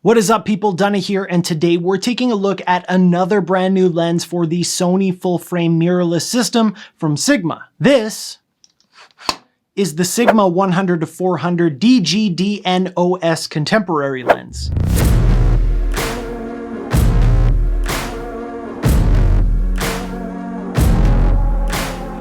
What is up, people? Dunna here, and today we're taking a look at another brand new lens for the Sony full-frame mirrorless system from Sigma. This is the Sigma 100-400 DG DN OS contemporary lens.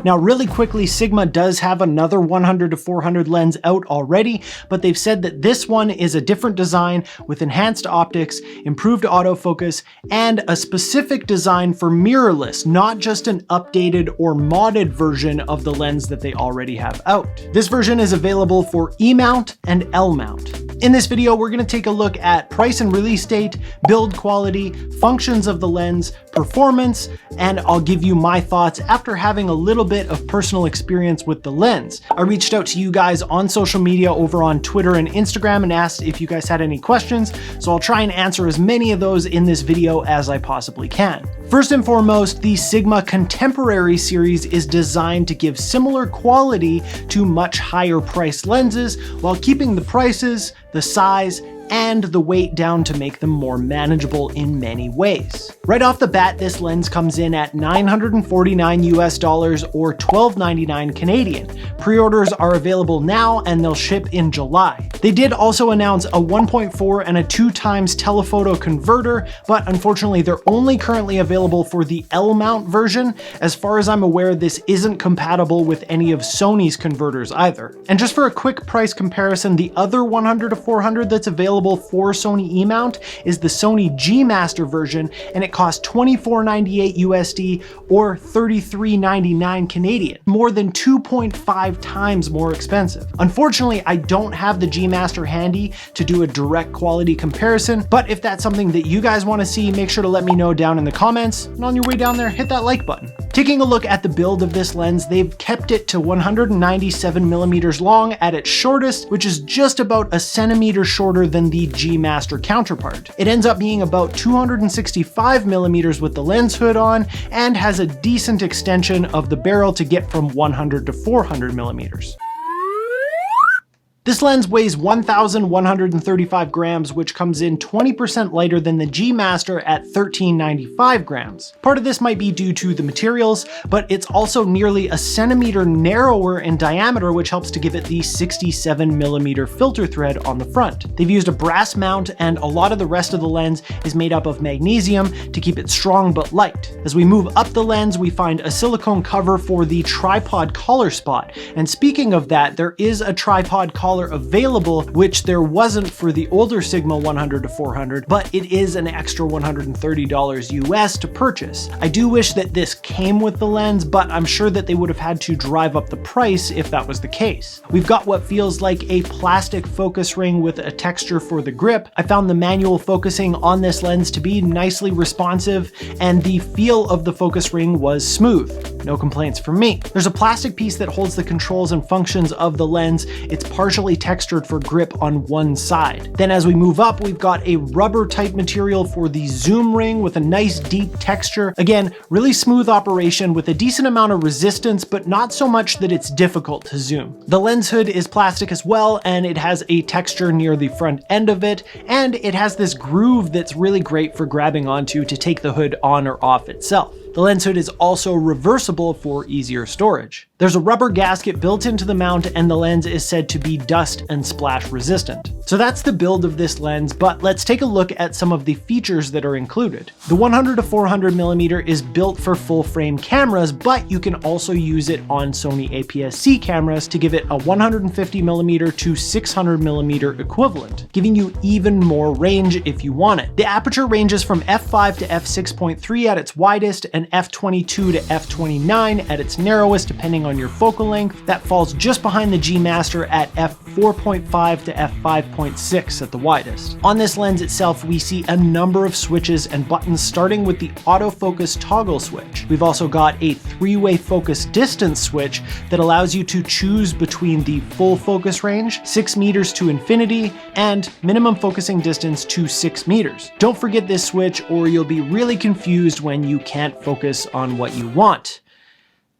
Now, really quickly, Sigma does have another 100-400 lens out already, but they've said that this one is a different design with enhanced optics, improved autofocus, and a specific design for mirrorless, not just an updated or modded version of the lens that they already have out. This version is available for E-Mount and L-Mount. In this video, we're going to take a look at price and release date, build quality, functions of the lens, performance, and I'll give you my thoughts after having a little bit of personal experience with the lens. I reached out to you guys on social media over on Twitter and Instagram and asked if you guys had any questions, so I'll try and answer as many of those in this video as I possibly can. First and foremost, the Sigma Contemporary series is designed to give similar quality to much higher priced lenses while keeping the prices, the size, and the weight down to make them more manageable in many ways. Right off the bat, this lens comes in at $949 US or $12.99 Canadian. Pre-orders are available now and they'll ship in July. They did also announce a 1.4 and a 2x telephoto converter, but unfortunately they're only currently available for the L-mount version. As far as I'm aware, this isn't compatible with any of Sony's converters either. And just for a quick price comparison, the other 100-400 that's available for Sony E-Mount is the Sony G-Master version, and it costs $24.98 USD or $33.99 Canadian, more than 2.5 times more expensive. Unfortunately, I don't have the G-Master handy to do a direct quality comparison, but if that's something that you guys want to see, make sure to let me know down in the comments, and on your way down there, hit that like button. Taking a look at the build of this lens, they've kept it to 197mm long at its shortest, which is just about a centimeter shorter than the G-Master counterpart. It ends up being about 265mm with the lens hood on and has a decent extension of the barrel to get from 100 to 400mm. This lens weighs 1,135 grams, which comes in 20% lighter than the G-Master at 1,395 grams. Part of this might be due to the materials, but it's also nearly a centimeter narrower in diameter, which helps to give it the 67mm filter thread on the front. They've used a brass mount, and a lot of the rest of the lens is made up of magnesium to keep it strong but light. As we move up the lens, we find a silicone cover for the tripod collar spot. And speaking of that, there is a tripod collar available, which there wasn't for the older Sigma 100-400, but it is an extra $130 US to purchase. I do wish that this came with the lens, but I'm sure that they would have had to drive up the price if that was the case. We've got what feels like a plastic focus ring with a texture for the grip. I found the manual focusing on this lens to be nicely responsive, and the feel of the focus ring was smooth. No complaints from me. There's a plastic piece that holds the controls and functions of the lens. It's partially textured for grip on one side. Then as we move up, we've got a rubber type material for the zoom ring with a nice deep texture. Again, really smooth operation with a decent amount of resistance, but not so much that it's difficult to zoom. The lens hood is plastic as well, and it has a texture near the front end of it, and it has this groove that's really great for grabbing onto to take the hood on or off itself. The lens hood is also reversible for easier storage. There's a rubber gasket built into the mount, and the lens is said to be dust and splash resistant. So that's the build of this lens, but let's take a look at some of the features that are included. The 100-400mm is built for full frame cameras, but you can also use it on Sony APS-C cameras to give it a 150mm to 600mm equivalent, giving you even more range if you want it. The aperture ranges from f5 to f6.3 at its widest, and f22 to f29 at its narrowest, depending on your focal length. That falls just behind the G-Master at f4.5 to f5.6 at the widest. On this lens itself, we see a number of switches and buttons, starting with the autofocus toggle switch. We've also got a three-way focus distance switch that allows you to choose between the full focus range, 6 meters to infinity, and minimum focusing distance to 6 meters. Don't forget this switch, or you'll be really confused when you can't focus on what you want.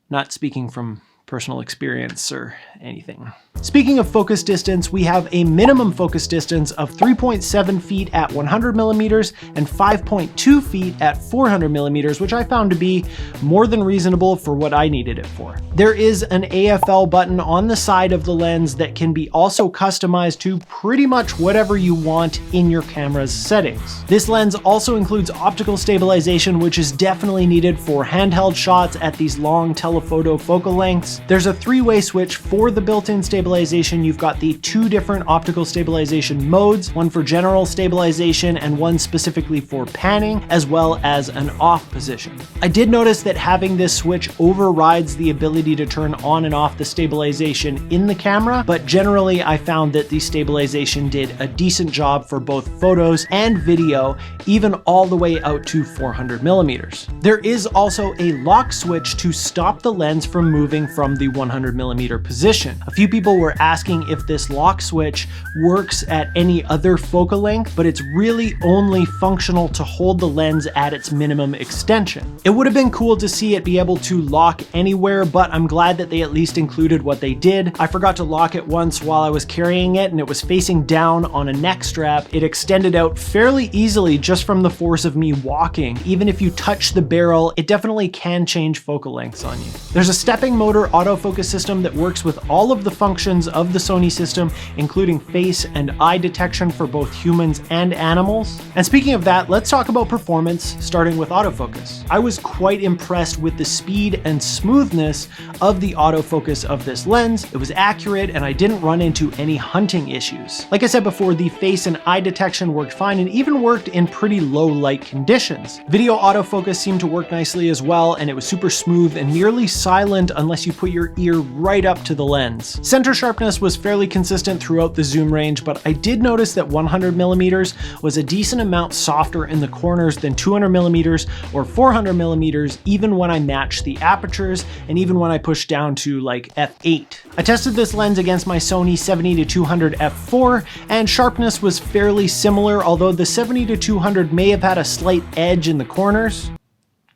Not speaking from personal experience or anything. Speaking of focus distance, we have a minimum focus distance of 3.7 feet at 100mm and 5.2 feet at 400mm, which I found to be more than reasonable for what I needed it for. There is an AFL button on the side of the lens that can be also customized to pretty much whatever you want in your camera's settings. This lens also includes optical stabilization, which is definitely needed for handheld shots at these long telephoto focal lengths. There's a three-way switch for the built-in stabilization. You've got the two different optical stabilization modes, one for general stabilization and one specifically for panning, as well as an off position. I did notice that having this switch overrides the ability to turn on and off the stabilization in the camera, but generally I found that the stabilization did a decent job for both photos and video, even all the way out to 400mm. There is also a lock switch to stop the lens from moving from the 100mm position. A few people were asking if this lock switch works at any other focal length, but it's really only functional to hold the lens at its minimum extension. It would have been cool to see it be able to lock anywhere, but I'm glad that they at least included what they did. I forgot to lock it once while I was carrying it, and it was facing down on a neck strap. It extended out fairly easily just from the force of me walking. Even if you touch the barrel, it definitely can change focal lengths on you. There's a stepping motor autofocus system that works with all of the functions of the Sony system, including face and eye detection for both humans and animals. And speaking of that, let's talk about performance, starting with autofocus. I was quite impressed with the speed and smoothness of the autofocus of this lens. It was accurate and I didn't run into any hunting issues. Like I said before, the face and eye detection worked fine and even worked in pretty low light conditions. Video autofocus seemed to work nicely as well, and it was super smooth and nearly silent unless you put your ear right up to the lens. Center sharpness was fairly consistent throughout the zoom range, but I did notice that 100mm was a decent amount softer in the corners than 200mm or 400mm, even when I matched the apertures and even when I pushed down to like f8. I tested this lens against my Sony 70-200 f4, and sharpness was fairly similar, although the 70-200 may have had a slight edge in the corners.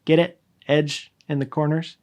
Get it? Edge in the corners?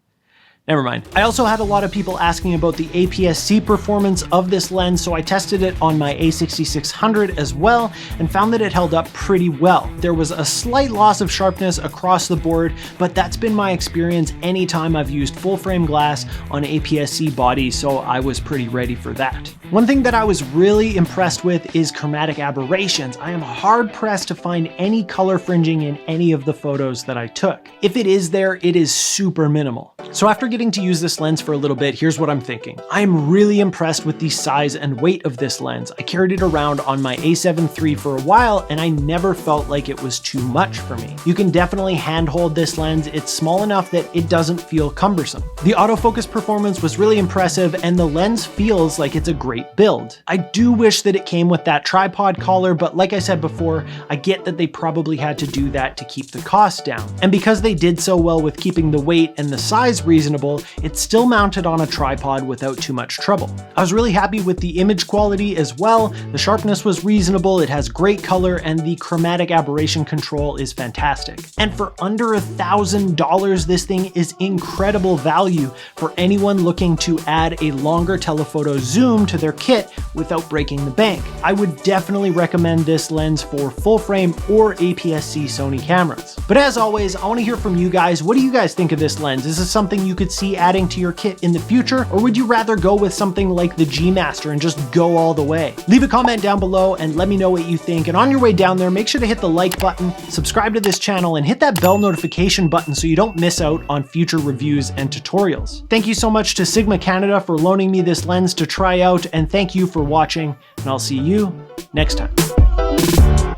Never mind. I also had a lot of people asking about the APS-C performance of this lens, so I tested it on my A6600 as well and found that it held up pretty well. There was a slight loss of sharpness across the board, but that's been my experience anytime I've used full frame glass on APS-C bodies, so I was pretty ready for that. One thing that I was really impressed with is chromatic aberrations. I am hard pressed to find any color fringing in any of the photos that I took. If it is there, it is super minimal. So after getting to use this lens for a little bit, here's what I'm thinking. I am really impressed with the size and weight of this lens. I carried it around on my A7 III for a while and I never felt like it was too much for me. You can definitely handhold this lens. It's small enough that it doesn't feel cumbersome. The autofocus performance was really impressive and the lens feels like it's a great build. I do wish that it came with that tripod collar, but like I said before, I get that they probably had to do that to keep the cost down. And because they did so well with keeping the weight and the size reasonable, it's still mounted on a tripod without too much trouble. I was really happy with the image quality as well. The sharpness was reasonable, it has great color, and the chromatic aberration control is fantastic. And for under $1,000, this thing is incredible value for anyone looking to add a longer telephoto zoom to their kit without breaking the bank. I would definitely recommend this lens for full frame or APS-C Sony cameras. But as always, I want to hear from you guys. What do you guys think of this lens? Is this something you could see adding to your kit in the future, or would you rather go with something like the G Master and just go all the way? Leave a comment down below and let me know what you think, and on your way down there, make sure to hit the like button, subscribe to this channel, and hit that bell notification button so you don't miss out on future reviews and tutorials. Thank you so much to Sigma Canada for loaning me this lens to try out, and thank you for watching, and I'll see you next time.